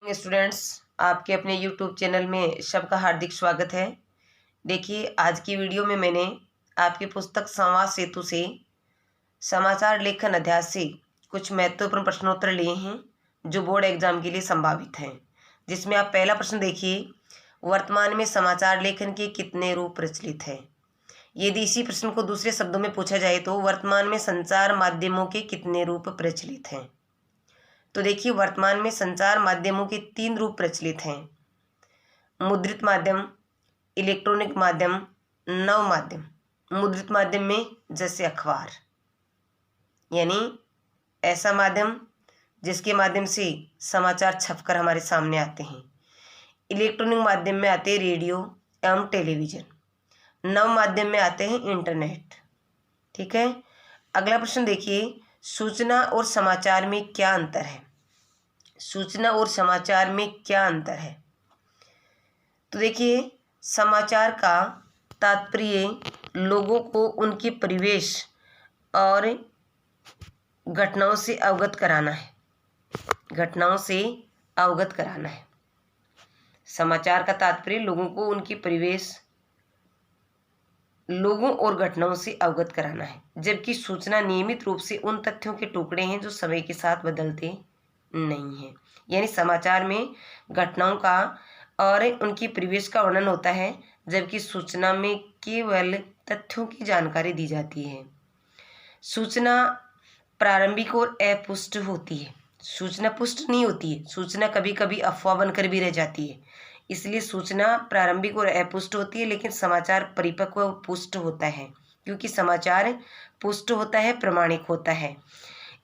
Students, आपके अपने YouTube channel में सबका हार्दिक स्वागत है। देखिए, आज की वीडियो में मैंने आपकी पुस्तक संवाद सेतु से समाचार लेखन अध्याय से कुछ महत्वपूर्ण प्रश्नोत्तर लिए हैं जो बोर्ड एग्जाम के लिए संभावित हैं। जिसमें आप पहला प्रश्न देखिए, वर्तमान में समाचार लेखन के कितने रूप प्रचलित हैं। यदि इसी प्रश्न को दूसरे शब्दों में पूछा जाए तो वर्तमान में संचार माध्यमों के कितने रूप प्रचलित हैं। तो देखिए, वर्तमान में संचार माध्यमों के 3 रूप प्रचलित हैं: मुद्रित माध्यम, इलेक्ट्रॉनिक माध्यम, नव माध्यम। मुद्रित माध्यम में जैसे अखबार, यानी ऐसा माध्यम जिसके माध्यम से समाचार छपकर हमारे सामने आते हैं। इलेक्ट्रॉनिक माध्यम में आते हैं रेडियो एवं टेलीविज़न। नव माध्यम में आते हैं इंटरनेट। ठीक है। अगला प्रश्न देखिए, सूचना और समाचार में क्या अंतर है। सूचना और समाचार में क्या अंतर है। तो देखिए, समाचार का तात्पर्य लोगों को उनके परिवेश और घटनाओं से अवगत कराना है। घटनाओं से अवगत कराना है। समाचार का तात्पर्य लोगों को उनके परिवेश, लोगों और घटनाओं से अवगत कराना है, जबकि सूचना नियमित रूप से उन तथ्यों के टुकड़े हैं जो समय के साथ बदलते नहीं है। यानी समाचार में घटनाओं का और उनकी परिवेश का वर्णन होता है, जबकि सूचना में केवल तथ्यों की जानकारी दी जाती है। सूचना प्रारंभिक और अपुष्ट होती है। सूचना पुष्ट नहीं होती है। सूचना कभी कभी अफवाह बनकर भी रह जाती है। इसलिए सूचना प्रारंभिक और अपुष्ट होती है, लेकिन समाचार परिपक्व और पुष्ट होता है, क्योंकि समाचार पुष्ट होता है, प्रमाणिक होता है।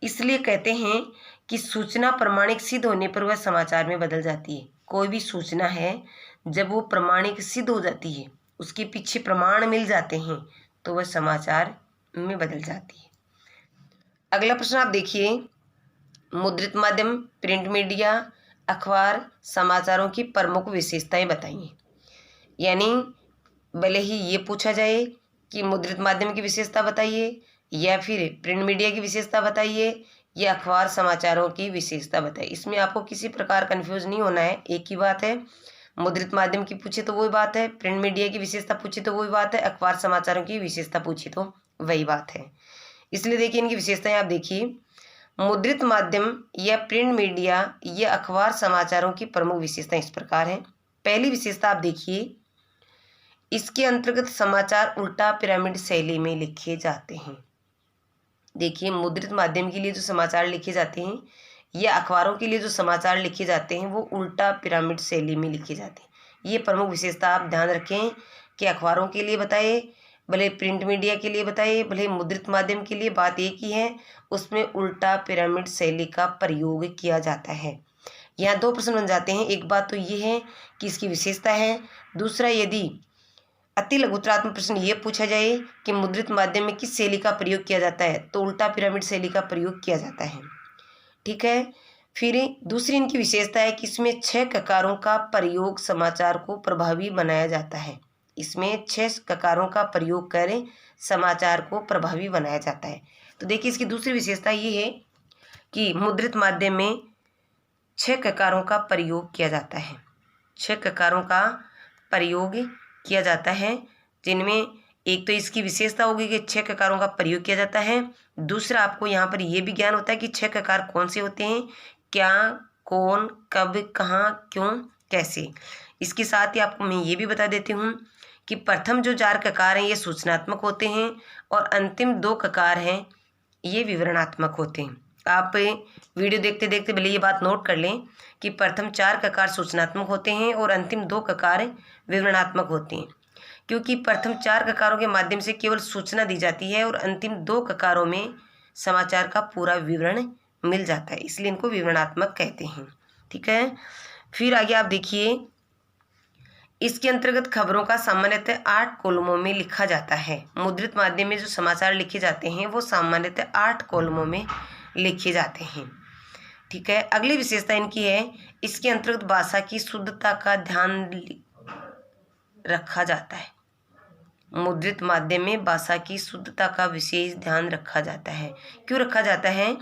इसलिए कहते हैं कि सूचना प्रमाणिक सिद्ध होने पर वह समाचार में बदल जाती है। कोई भी सूचना है, जब वो प्रमाणिक सिद्ध हो जाती है, उसके पीछे प्रमाण मिल जाते हैं, तो वह समाचार में बदल जाती है। अगला प्रश्न आप देखिए, मुद्रित माध्यम, प्रिंट मीडिया, अखबार, समाचारों की प्रमुख विशेषताएं बताइए। यानी भले ही ये पूछा जाए कि मुद्रित माध्यम की विशेषता बताइए, या फिर प्रिंट मीडिया की विशेषता बताइए, या अखबार समाचारों की विशेषता बताइए, इसमें आपको किसी प्रकार कंफ्यूज नहीं होना है। एक ही बात है। मुद्रित माध्यम की पूछे तो वही बात है, प्रिंट मीडिया की विशेषता पूछे तो वही बात है, अखबार समाचारों की विशेषता पूछे तो वही बात है। इसलिए देखिए, इनकी विशेषताएं आप देखिए। मुद्रित माध्यम या प्रिंट मीडिया या अखबार समाचारों की प्रमुख विशेषताएं इस प्रकार है। पहली विशेषता आप देखिए, इसके अंतर्गत समाचार उल्टा पिरामिड शैली में लिखे जाते हैं। देखिए, मुद्रित माध्यम के लिए जो समाचार लिखे जाते हैं या अखबारों के लिए जो समाचार लिखे जाते हैं, वो उल्टा पिरामिड शैली में लिखे जाते हैं। ये प्रमुख विशेषता आप ध्यान रखें कि अखबारों के लिए बताए, भले प्रिंट मीडिया के लिए बताइए, भले मुद्रित माध्यम के लिए, बात एक ही है, उसमें उल्टा पिरामिड शैली का प्रयोग किया जाता है। यहाँ 2 प्रश्न बन जाते हैं। एक बात तो ये है कि इसकी विशेषता है। दूसरा, यदि अति लघुतरात्मक प्रश्न ये पूछा जाए कि मुद्रित माध्यम में किस शैली का प्रयोग किया जाता है, तो उल्टा पिरामिड शैली का प्रयोग किया जाता है। ठीक है। फिर दूसरी इनकी विशेषता है कि इसमें 6 ककारों का प्रयोग समाचार को प्रभावी बनाया जाता है। इसमें 6 ककारों का प्रयोग कर समाचार को प्रभावी बनाया जाता है। तो देखिए, इसकी दूसरी विशेषता ये है कि मुद्रित माध्यम में 6 ककारों का प्रयोग किया जाता है। 6 ककारों का प्रयोग किया जाता है, जिनमें एक तो इसकी विशेषता होगी कि 6 ककारों का प्रयोग किया जाता है। दूसरा, आपको यहाँ पर ये भी ज्ञान होता है कि 6 ककार कौन से होते हैं, क्या, कौन, कब, कहाँ, क्यों, कैसे। इसके साथ ही आपको मैं ये भी बता देती हूँ कि प्रथम जो 4 ककार हैं ये सूचनात्मक होते हैं, और अंतिम 2 ककार हैं ये विवरणात्मक होते हैं। आप वीडियो देखते देखते भले ये बात नोट कर लें कि प्रथम 4 ककार सूचनात्मक होते हैं और अंतिम 2 ककार विवरणात्मक होते हैं, क्योंकि प्रथम 4 ककारों के माध्यम से केवल सूचना दी जाती है और अंतिम 2 ककारों में समाचार का पूरा विवरण मिल जाता है, इसलिए इनको विवरणात्मक कहते हैं। ठीक है। फिर आगे आप देखिए, इसके अंतर्गत खबरों का सामान्यतः 8 कॉलमों में लिखा जाता है। मुद्रित माध्यम में जो समाचार लिखे जाते हैं वो सामान्यतः 8 कॉलमों में लिखे जाते हैं। ठीक है। अगली विशेषता इनकी है, इसके अंतर्गत भाषा की शुद्धता का ध्यान रखा जाता है। मुद्रित माध्यम में भाषा की शुद्धता का विशेष ध्यान रखा जाता है। क्यों रखा जाता है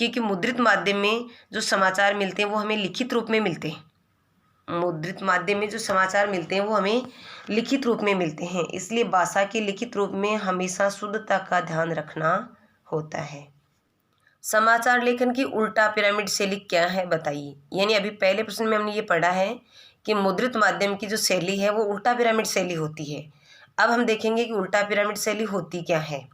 क्योंकि मुद्रित माध्यम में जो समाचार मिलते हैं वो हमें लिखित रूप में मिलते हैं। मुद्रित माध्यम में जो समाचार मिलते हैं वो हमें लिखित रूप में मिलते हैं, इसलिए भाषा के लिखित रूप में हमेशा शुद्धता का ध्यान रखना होता है। समाचार लेखन की उल्टा पिरामिड शैली क्या है बताइए। यानी अभी पहले प्रश्न में हमने ये पढ़ा है कि मुद्रित माध्यम की जो शैली है वो उल्टा पिरामिड शैली होती है। अब हम देखेंगे कि उल्टा पिरामिड शैली होती क्या है।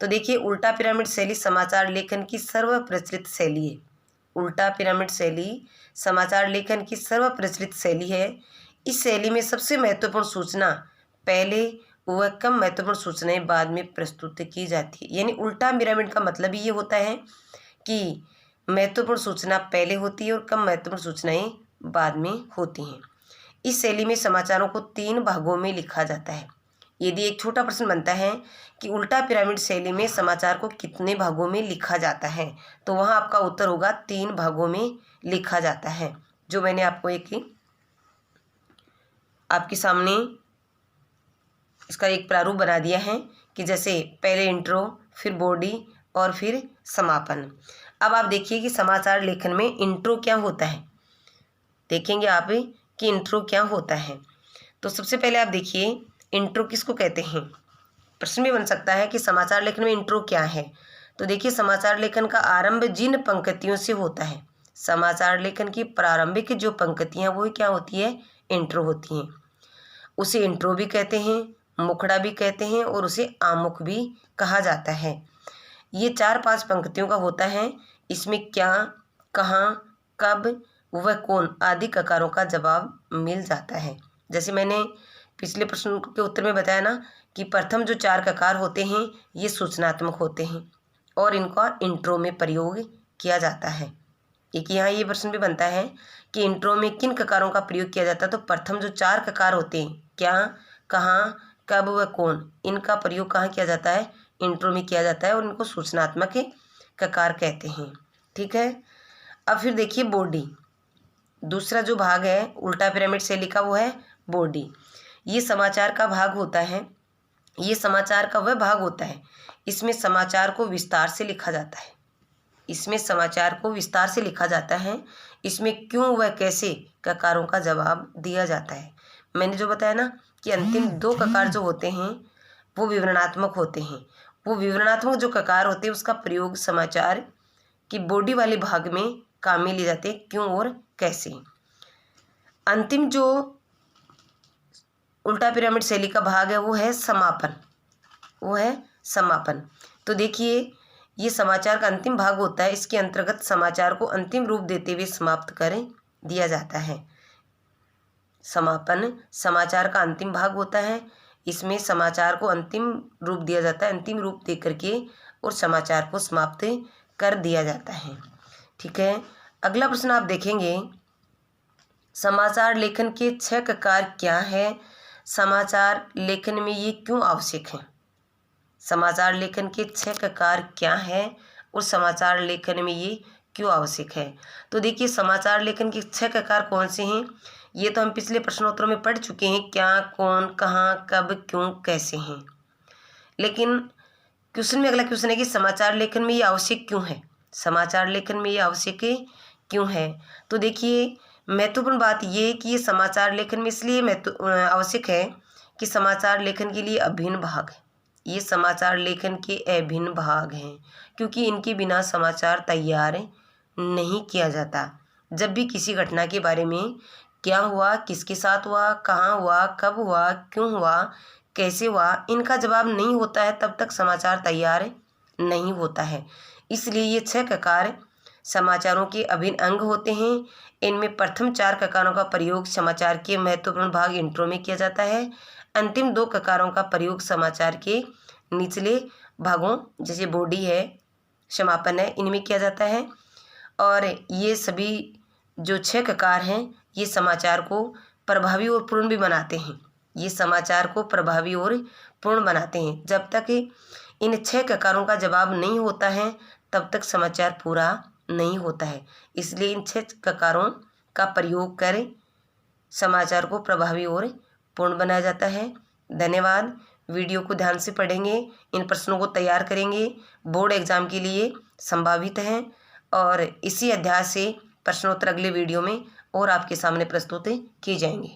तो देखिए, उल्टा पिरामिड शैली समाचार लेखन की सर्वप्रचलित शैली है। उल्टा पिरामिड शैली समाचार लेखन की सर्वप्रचलित शैली है। इस शैली में सबसे महत्वपूर्ण सूचना पहले व कम महत्वपूर्ण सूचनाएं बाद में प्रस्तुत की जाती है। यानी उल्टा पिरामिड का मतलब ये होता है कि महत्वपूर्ण सूचना पहले होती है और कम महत्वपूर्ण सूचनाएं बाद में होती हैं। इस शैली में समाचारों को 3 भागों में लिखा जाता है। यदि एक छोटा प्रश्न बनता है कि उल्टा पिरामिड शैली में समाचार को कितने भागों में लिखा जाता है, तो वहाँ आपका उत्तर होगा 3 भागों में लिखा जाता है, जो मैंने आपको आपके सामने इसका एक प्रारूप बना दिया है कि जैसे पहले इंट्रो, फिर बॉडी और फिर समापन। अब आप देखिए कि समाचार लेखन में इंट्रो क्या होता है। देखेंगे आप कि इंट्रो क्या होता है। तो सबसे पहले आप देखिए इंट्रो किसको कहते हैं। प्रश्न भी बन सकता है कि समाचार लेखन में इंट्रो क्या है। तो देखिए, समाचार लेखन का आरंभ जिन पंक्तियों से होता है, समाचार लेखन की प्रारंभिक जो पंक्तियाँ वो क्या होती है, इंट्रो होती हैं। उसे इंट्रो भी कहते हैं, मुखड़ा भी कहते हैं और उसे आमुख भी कहा जाता है। ये 4-5 पंक्तियों का होता है। इसमें क्या, कहाँ, कब व कौन आदि ककारों का जवाब मिल जाता है। जैसे मैंने पिछले प्रश्न के उत्तर में बताया ना कि प्रथम जो 4 ककार होते हैं ये सूचनात्मक होते हैं और इनका इंट्रो में प्रयोग किया जाता है। एक यहाँ ये प्रश्न भी बनता है कि इंट्रो में किन ककारों का प्रयोग किया जाता है। तो प्रथम जो 4 ककार होते हैं, क्या, कहाँ, कब व कौन, इनका प्रयोग कहाँ किया जाता है, इंट्रो में किया जाता है और इनको सूचनात्मक ककार कहते हैं। ठीक है। अब फिर देखिए बॉडी, दूसरा जो भाग है उल्टा पिरामिड शैली का वो है बॉडी। ये समाचार का भाग होता है, ये समाचार का वह भाग होता है इसमें समाचार को विस्तार से लिखा जाता है। इसमें समाचार को विस्तार से लिखा जाता है। इसमें क्यों व कैसे ककारों का जवाब दिया जाता है। मैंने जो बताया ना कि अंतिम 2 ककार जो होते हैं वो विवरणात्मक होते हैं। वो विवरणात्मक जो ककार होते हैं उसका प्रयोग समाचार की बॉडी वाले भाग में काम में लिए जाते हैं, क्यों और कैसे। अंतिम जो उल्टा पिरामिड शैली का भाग है वो है समापन, वो है समापन। तो देखिए, ये समाचार का अंतिम भाग होता है। इसके अंतर्गत समाचार को अंतिम रूप देते हुए समाप्त कर दिया जाता है। समापन समाचार का अंतिम भाग होता है। इसमें समाचार को अंतिम रूप दिया जाता है, अंतिम रूप दे करके और समाचार को समाप्त कर दिया जाता है। ठीक है। अगला प्रश्न आप देखेंगे, समाचार लेखन के 6 ककार क्या है, समाचार लेखन में ये क्यों आवश्यक है। समाचार लेखन के 6 ककार क्या है और समाचार लेखन में ये क्यों आवश्यक है। तो देखिए, समाचार लेखन के 6 ककार कौन से हैं, ये तो हम पिछले प्रश्नोत्तरों में पढ़ चुके हैं, क्या, कौन, कहाँ, कब, क्यों, कैसे हैं। लेकिन क्वेश्चन में अगला क्वेश्चन है कि समाचार लेखन में ये आवश्यक क्यों है, समाचार लेखन में ये आवश्यक क्यों है। तो देखिए, महत्वपूर्ण बात ये है कि ये समाचार लेखन में इसलिए आवश्यक है कि समाचार लेखन के लिए अभिन्न भाग है। ये समाचार लेखन के अभिन्न भाग हैं क्योंकि इनके बिना समाचार तैयार नहीं किया जाता। जब भी किसी घटना के बारे में क्या हुआ, किसके साथ हुआ, कहाँ हुआ, कब हुआ, क्यों हुआ, कैसे हुआ, इनका जवाब नहीं होता है तब तक समाचार तैयार नहीं होता है। इसलिए ये 6 ककार समाचारों के अभिन्न अंग होते हैं। इनमें प्रथम 4 ककारों का प्रयोग समाचार के महत्वपूर्ण भाग इंट्रो में किया जाता है। अंतिम 2 ककारों का प्रयोग समाचार के निचले भागों जैसे बॉडी है, समापन है, इनमें किया जाता है। और ये सभी जो 6 ककार हैं ये समाचार को प्रभावी और पूर्ण भी बनाते हैं। ये समाचार को प्रभावी और पूर्ण बनाते हैं। जब तक इन 6 ककारों का जवाब नहीं होता है तब तक समाचार पूरा नहीं होता है। इसलिए इन 6 ककारों का प्रयोग कर समाचार को प्रभावी और पूर्ण बनाया जाता है। धन्यवाद। वीडियो को ध्यान से पढ़ेंगे, इन प्रश्नों को तैयार करेंगे, बोर्ड एग्जाम के लिए संभावित हैं। और इसी अध्याय से प्रश्नोत्तर अगले वीडियो में और आपके सामने प्रस्तुत किए जाएंगे।